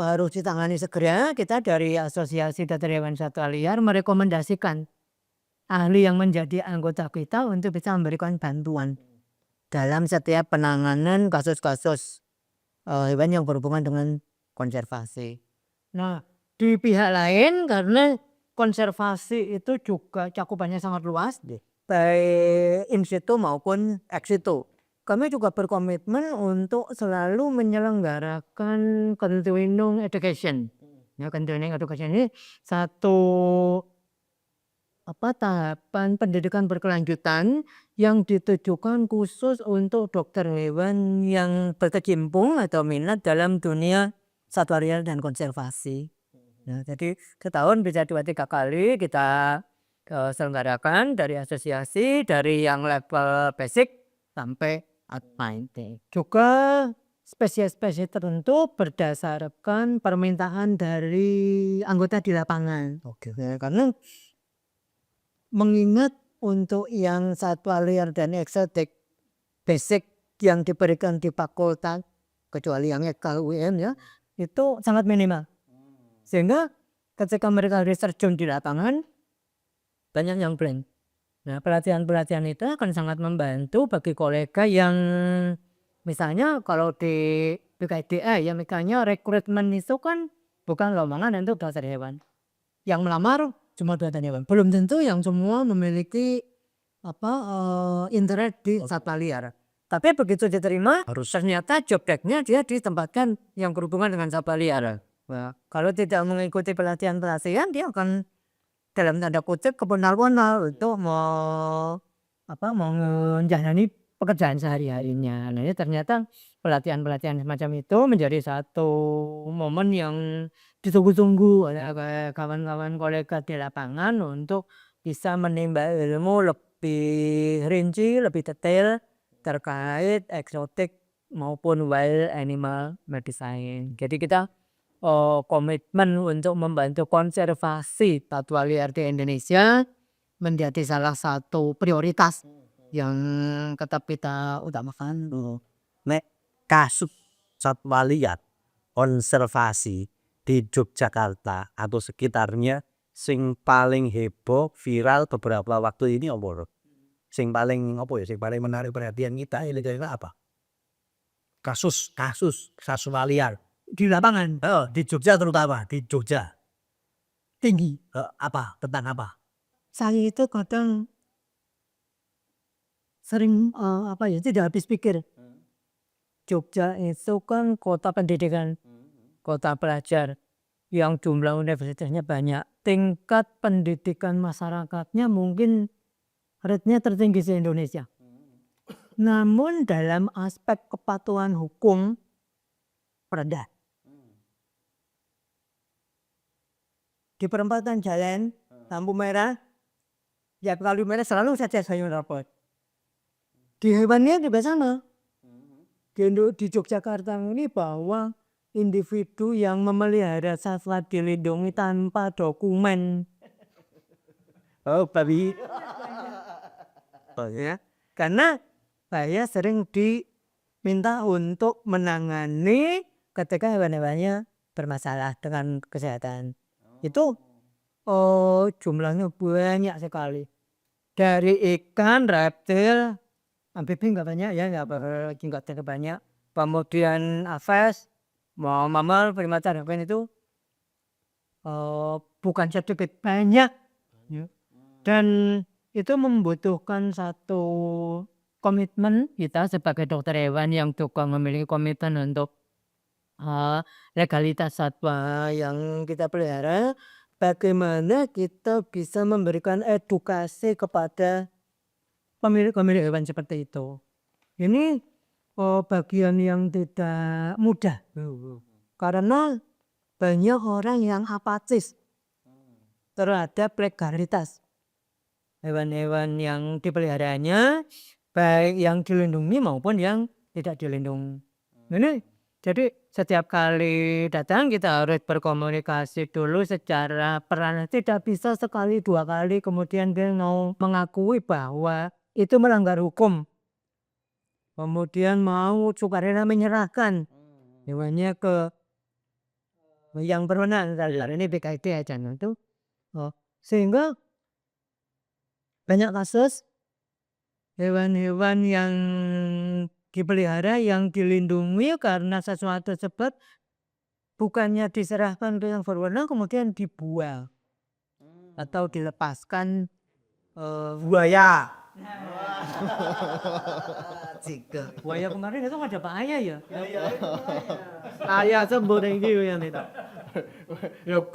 harus ditangani segera. Kita dari Asosiasi Dokter Hewan Satwa Liar merekomendasikan ahli yang menjadi anggota kita untuk bisa memberikan bantuan dalam setiap penanganan kasus-kasus hewan yang berhubungan dengan konservasi. Nah, di pihak lain karena konservasi itu juga cakupannya sangat luas, baik in situ maupun ex situ. Kami juga berkomitmen untuk selalu menyelenggarakan continuing education. Ya, continuing education ini satu tahapan pendidikan berkelanjutan yang ditujukan khusus untuk dokter hewan yang berkecimpung atau minat dalam dunia satwa liar dan konservasi. Nah, jadi setahun bisa 2-3 kali kita selenggarakan dari asosiasi, dari yang level basic sampai advanced. Juga spesies-spesies tertentu berdasarkan permintaan dari anggota di lapangan. Oke. Ya, karena mengingat untuk yang satwa liar dan eksotik basic yang diberikan di fakultas kecuali yang FKUM ya itu sangat minimal, sehingga ketika mereka terjun di lapangan banyak yang blank. Nah, pelatihan-pelatihan itu akan sangat membantu bagi kolega yang misalnya kalau di BKDA ya misalnya rekrutmen itu kan bukan lowongan untuk dokter hewan, yang melamar cuma dokter hewan. Belum tentu yang semua memiliki interest di satwa liar. Tapi begitu diterima, Harus ternyata job desk-nya dia ditempatkan yang berhubungan dengan satwa liar. Nah, kalau tidak mengikuti pelatihan-pelatihan, dia akan dalam tanda kutip kebenar-benar untuk menjalani pekerjaan sehari-harinya. Nah, ini ternyata pelatihan-pelatihan semacam itu menjadi satu momen yang ditunggu-tunggu oleh kawan-kawan kolega di lapangan untuk bisa menimba ilmu lebih rinci, lebih detail terkait eksotik maupun wild animal medicine. Jadi kita komitmen untuk membantu konservasi satwa liar di Indonesia menjadi salah satu prioritas yang tetap kita utamakan. nek kasus satwa liar konservasi di Yogyakarta atau sekitarnya sing paling heboh viral beberapa waktu ini apa? Sing paling menarik perhatian kita ini kira-kira apa? Kasus satwa liar Di lapangan di Jogja, terutama di Jogja. tinggi. Tentang apa? Saya itu kadang sering tidak habis pikir. Jogja itu kan kota pendidikan, kota pelajar yang jumlah universitasnya banyak. Tingkat pendidikan masyarakatnya mungkin rate-nya tertinggi di Indonesia. Namun dalam aspek kepatuhan hukum rendah. Di perempatan jalan lampu merah, ya kalau merah selalu saja saya rapot. Di hewannya juga sama. Di Yogyakarta ini bahwa individu yang memelihara satwa dilindungi tanpa dokumen. Babi. Ya. Karena saya sering diminta untuk menangani ketika hewan-hewannya bermasalah dengan kesehatan. Itu jumlahnya banyak sekali. Dari ikan, reptil, amfibi nggak banyak ya, nggak terlalu banyak. Kemudian aves, mammal, primata dan lain itu bukan sedikit, banyak. Ya. Dan itu membutuhkan satu komitmen kita sebagai dokter hewan yang juga memiliki komitmen untuk legalitas satwa yang kita pelihara. Bagaimana kita bisa memberikan edukasi kepada pemilik hewan seperti itu. Ini bagian yang tidak mudah. Karena banyak orang yang apatis terhadap legalitas hewan-hewan yang dipeliharanya, baik yang dilindungi maupun yang tidak dilindungi. Ini jadi setiap kali datang kita harus berkomunikasi dulu secara peran. Tidak bisa sekali dua kali kemudian dia mau mengakui bahwa itu melanggar hukum. Kemudian mau sukarela menyerahkan hewannya ke yang berwenang. Ini BKD aja itu. Sehingga banyak kasus hewan-hewan yang dipelihara yang dilindungi karena sesuatu sebab bukannya diserahkan ke yang berwenang kemudian dibuang atau dilepaskan Buaya. buaya kemarin itu ada bahaya ya. Saya sembuh ini yang itu.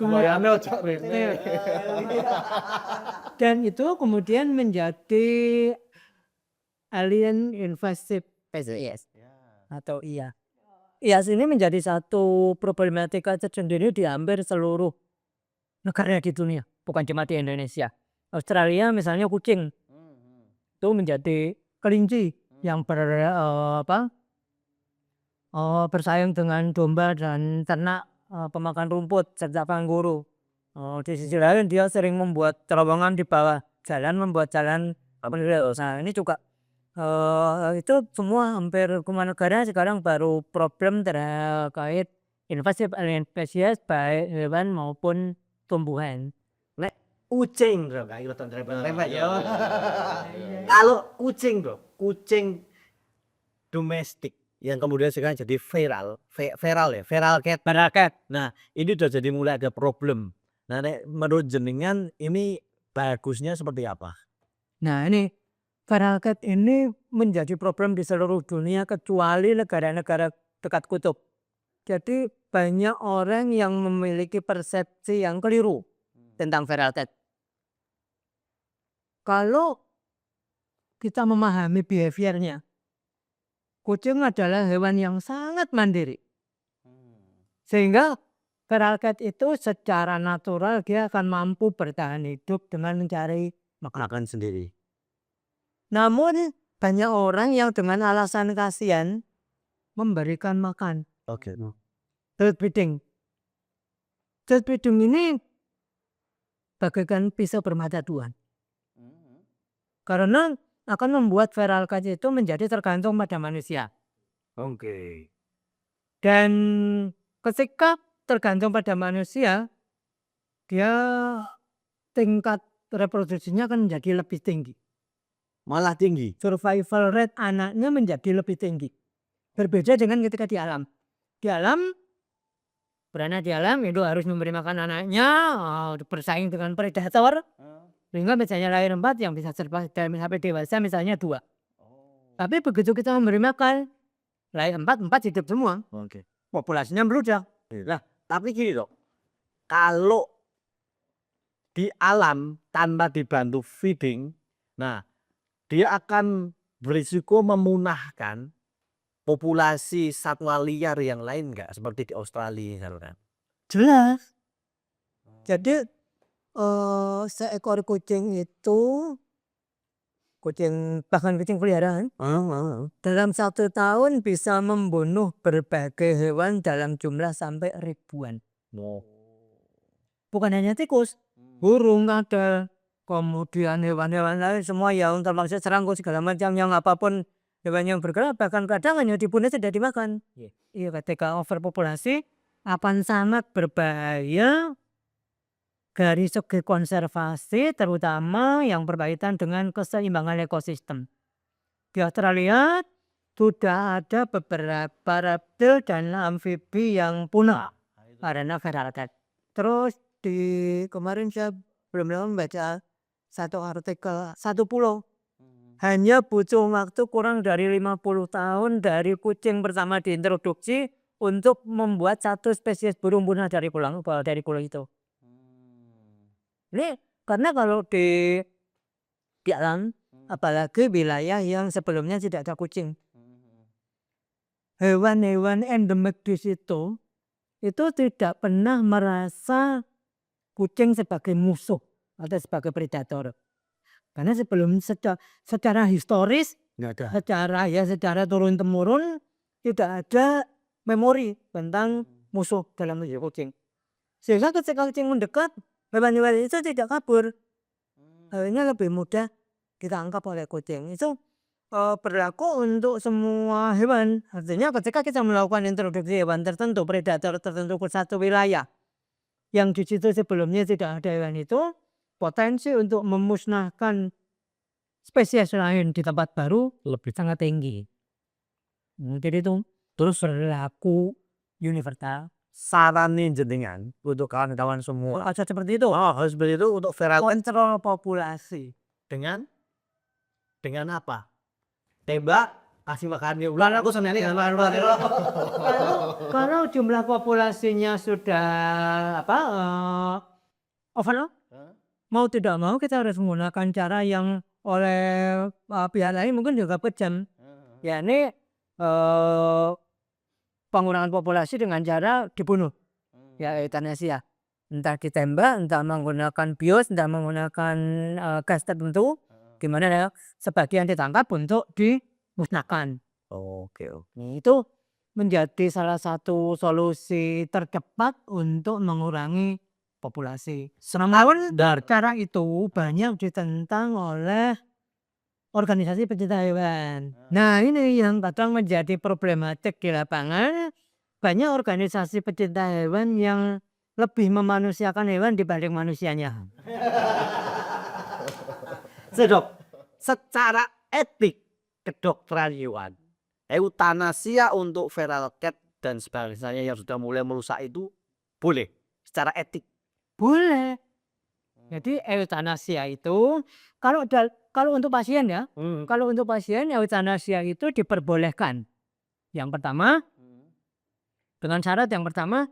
Buayanya ojo rene. Dan itu kemudian menjadi alien invasive species atau IAS. IAS ini menjadi satu problematika tersendiri di hampir seluruh negara di dunia, bukan cuma di Indonesia. Australia misalnya kucing itu menjadi kelinci yang bersaing dengan domba dan ternak pemakan rumput serta kanguru. Di sisi lain dia sering membuat terowongan di bawah jalan, membuat jalan. Nah ini juga itu semua hampir semua negara sekarang baru problem terkait invasive alien species baik hewan maupun tumbuhan. Kucing bro, kalau kucing bro, kucing domestik yang kemudian sekarang jadi feral cat. Nah ini udah jadi mulai ada problem. Nah menurut jenengan ini bagusnya seperti apa? Nah ini feral cat ini menjadi problem di seluruh dunia kecuali negara-negara dekat kutub. Jadi banyak orang yang memiliki persepsi yang keliru tentang feral cat. Kalau kita memahami behaviornya, kucing adalah hewan yang sangat mandiri. Sehingga feral cat itu secara natural dia akan mampu bertahan hidup dengan mencari Makan sendiri. Namun banyak orang yang dengan alasan kasihan memberikan makan. Oke. Tooth feeding. Tooth feeding ini bagaikan pisau bermata dua. Karena akan membuat feral cat itu menjadi tergantung pada manusia. Oke. Dan ketika tergantung pada manusia, dia tingkat reproduksinya akan menjadi lebih tinggi. Malah tinggi. Survival rate anaknya menjadi lebih tinggi. Berbeda dengan ketika di alam. Di alam, beranak di alam itu harus memberi makan anaknya, bersaing dengan predator. Sehingga misalnya lahir 4 yang bisa sampai dewasa misalnya 2. Tapi begitu kita memberi makan, lahir 4 hidup semua. Oke. Populasinya meludak. Nah, tapi gini dok, kalau di alam tanpa dibantu feeding, nah dia akan berisiko memunahkan populasi satwa liar yang lain nggak, seperti di Australia misalkan. Jelas. Jadi seekor kucing itu, bahkan kucing peliharaan, dalam 1 tahun bisa membunuh berbagai hewan dalam jumlah sampai ribuan. Bukan hanya tikus, burung ada, kemudian hewan-hewan lain semua yang termasuk serangga segala macam, yang apapun hewan yang bergerak, bahkan kadang hanya dibunuh tidak dimakan. Iya, ketika overpopulasi akan sangat berbahaya dari segi konservasi, terutama yang berkaitan dengan keseimbangan ekosistem. Di Australia sudah ada beberapa reptil dan amfibi yang punah karena feral cat. Terus kemarin saya belum lama membaca satu artikel, satu pulau hanya butuh waktu kurang dari 50 tahun dari kucing pertama diintroduksi untuk membuat 1 spesies burung punah dari pulau itu. Ini karena kalau di alam, apalagi wilayah yang sebelumnya tidak ada kucing, hewan-hewan endemik di situ itu tidak pernah merasa kucing sebagai musuh atau sebagai predator. Karena sebelum secara historis, secara turun temurun tidak ada memori tentang musuh dalam kucing. Sehingga ketika kucing mendekat, hewan-hewan itu tidak kabur. Akhirnya lebih mudah ditangkap oleh kucing. Itu berlaku untuk semua hewan. Artinya ketika kita melakukan introduksi hewan tertentu, predator tertentu ke satu wilayah yang di situ sebelumnya tidak ada hewan itu, potensi untuk memusnahkan spesies lain di tempat baru lebih sangat tinggi. Jadi itu terus berlaku universal. Saran jenengan untuk kawan-kawan semua Ada seperti itu. harus seperti itu untuk feral cat Kontrol populasi. dengan apa? Tembak, kasih makan dia ular, aku senang dengan ular. Kalau jumlah populasinya sudah over, mau tidak mau kita harus menggunakan cara yang oleh pihak lain mungkin juga kejam. Ya ini pengurangan populasi dengan cara dibunuh, ya euthanasia. Entah ditembak, entah menggunakan bios, entah menggunakan gas tertentu, gimana ya, sebagian ditangkap untuk dimusnahkan. Oke. Itu menjadi salah satu solusi tercepat untuk mengurangi populasi. Namun cara itu banyak ditentang oleh organisasi pecinta hewan. Nah ini yang kadang menjadi problematik di lapangan. Banyak organisasi pecinta hewan yang lebih memanusiakan hewan dibanding manusianya. Dok, secara etik kedokteran hewan, euthanasia untuk feral cat dan sebagainya yang sudah mulai merusak itu boleh secara etik? Boleh. Jadi eutanasia itu kalau untuk pasien ya, kalau untuk pasien eutanasia itu diperbolehkan. Yang pertama, dengan syarat yang pertama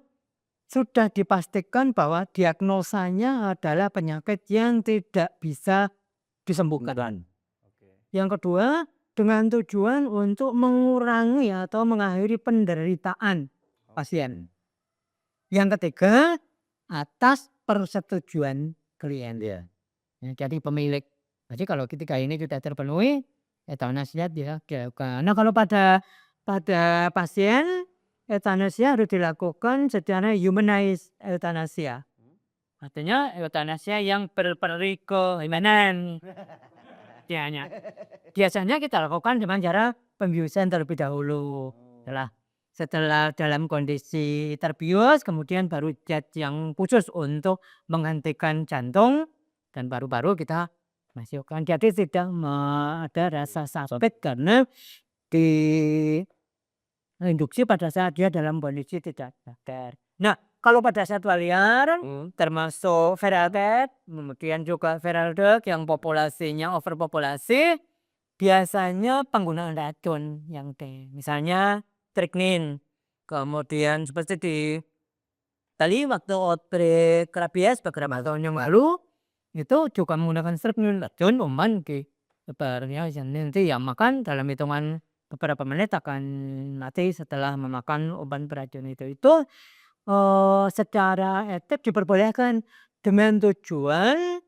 sudah dipastikan bahwa diagnosanya adalah penyakit yang tidak bisa disembuhkan. Yang kedua, dengan tujuan untuk mengurangi atau mengakhiri penderitaan pasien. Yang ketiga, atas persetujuan klien. Ya, jadi pemilik. Jadi kalau ketika ini sudah terpenuhi, eutanasia dia dilakukan. Nah, kalau pada pasien, eutanasia harus dilakukan secara humanized eutanasia. Artinya eutanasia yang berperi kehumanan. Biasanya kita lakukan dengan cara pembiusan terlebih dahulu. Setelah dalam kondisi terbius, kemudian baru zat yang khusus untuk menghentikan jantung dan paru-paru kita masukkan. Jadi tidak ada rasa sakit karena diinduksi pada saat dia dalam kondisi tidak sadar. Nah, kalau pada satwa liar, termasuk feral cat, kemudian juga feral dog yang populasinya overpopulasi, biasanya penggunaan racun yang misalnya strychnine. Kemudian seperti di tadi waktu outbreak rabies beberapa tahun yang lalu, itu juga menggunakan strychnine, racun umpan ke sebenarnya nanti yang makan dalam hitungan beberapa menit akan mati setelah memakan obat beracun itu. Itu secara etik diperbolehkan dengan tujuan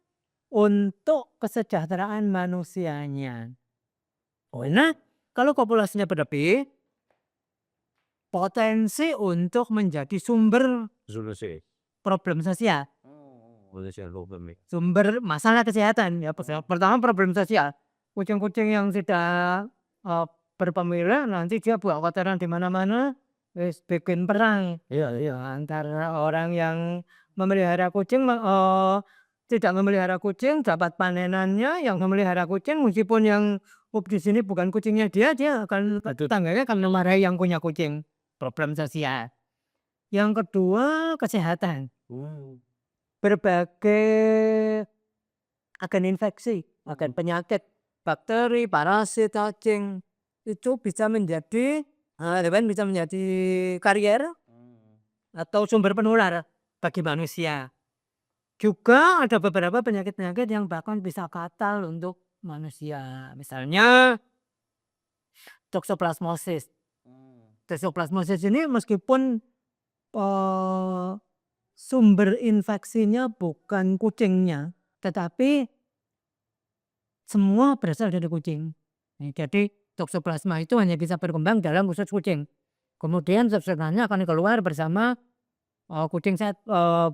untuk kesejahteraan manusianya. Nah, kalau populasinya berlebih, potensi untuk menjadi sumber problem sosial. Sumber masalah kesehatan. Ya, pertama problem sosial. Kucing-kucing yang tidak berpemilik nanti dia buang kotoran di mana-mana. Bikin perang antara orang yang memelihara kucing tidak memelihara kucing dapat panenannya, yang memelihara kucing meskipun yang di sini bukan kucingnya dia akan tetangganya akan memarahi yang punya kucing. Problem sosial. Yang kedua kesehatan. Berbagai agen infeksi, agen penyakit, bakteri, parasit, cacing itu bisa menjadi karier atau sumber penular bagi manusia. Juga ada beberapa penyakit-penyakit yang bahkan bisa fatal untuk manusia. Misalnya toxoplasmosis. Toxoplasmosis ini meskipun sumber infeksinya bukan kucingnya, tetapi semua berasal dari kucing. Jadi toxoplasma itu hanya bisa berkembang dalam usus kucing. Kemudian substansinya akan keluar bersama kucing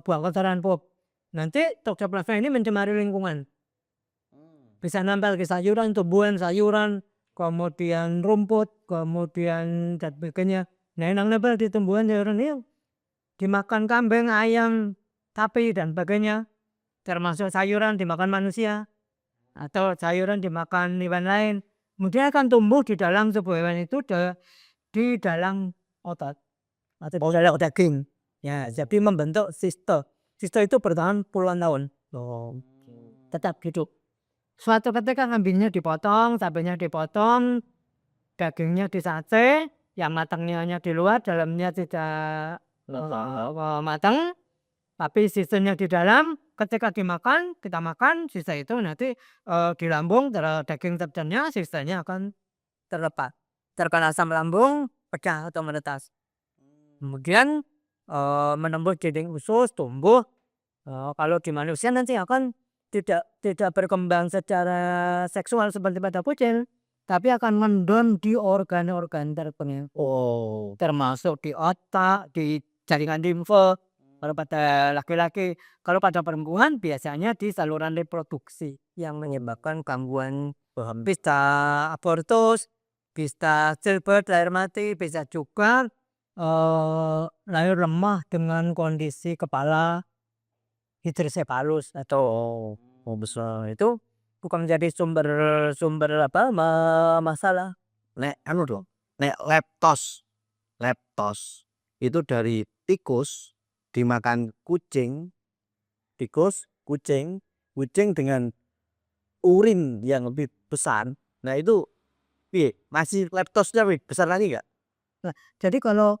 buang kotoran pup. Nanti toxoplasma ini mencemari lingkungan. Bisa nempel ke sayuran, tumbuhan sayuran, kemudian rumput, kemudian dan sebagainya. Nah, yang nempel di tumbuhan sayuran ini dimakan kambing, ayam, sapi dan sebagainya. Termasuk sayuran dimakan manusia atau sayuran dimakan hewan lain. Kemudian akan tumbuh di dalam sebuah hewan itu di dalam otot atau dalam daging. Ya, jadi membentuk siste. Siste itu bertahan puluhan tahun. Tetap hidup. Suatu ketika kambingnya dipotong, sapinya dipotong, dagingnya disate, yang matangnya hanya di luar, dalamnya tidak matang, tapi sisanya di dalam. Ketika dimakan, kita makan, sisa itu nanti di lambung, daging tercernya, sisanya akan terlepas. Terkena asam lambung, pecah atau menetas. Kemudian menembus dinding usus, tumbuh. Kalau di manusia nanti akan tidak berkembang secara seksual seperti pada kucing, tapi akan mendon di organ-organ tertentu. Termasuk di otak, di jaringan limfe. Kalau pada laki-laki, kalau pada perempuan biasanya di saluran reproduksi yang menyebabkan gangguan bisa abortus, bisa stillbirth, lahir mati, bisa juga lahir lemah dengan kondisi kepala hidrosefalus atau besar. Itu bukan menjadi sumber masalah. Nek leptos itu dari tikus dimakan kucing, kucing, kucing dengan urin yang lebih besar. Nah itu piye? Masih leptosnya besar lagi nggak? Nah, jadi kalau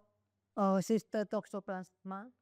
si Stetoxoplasma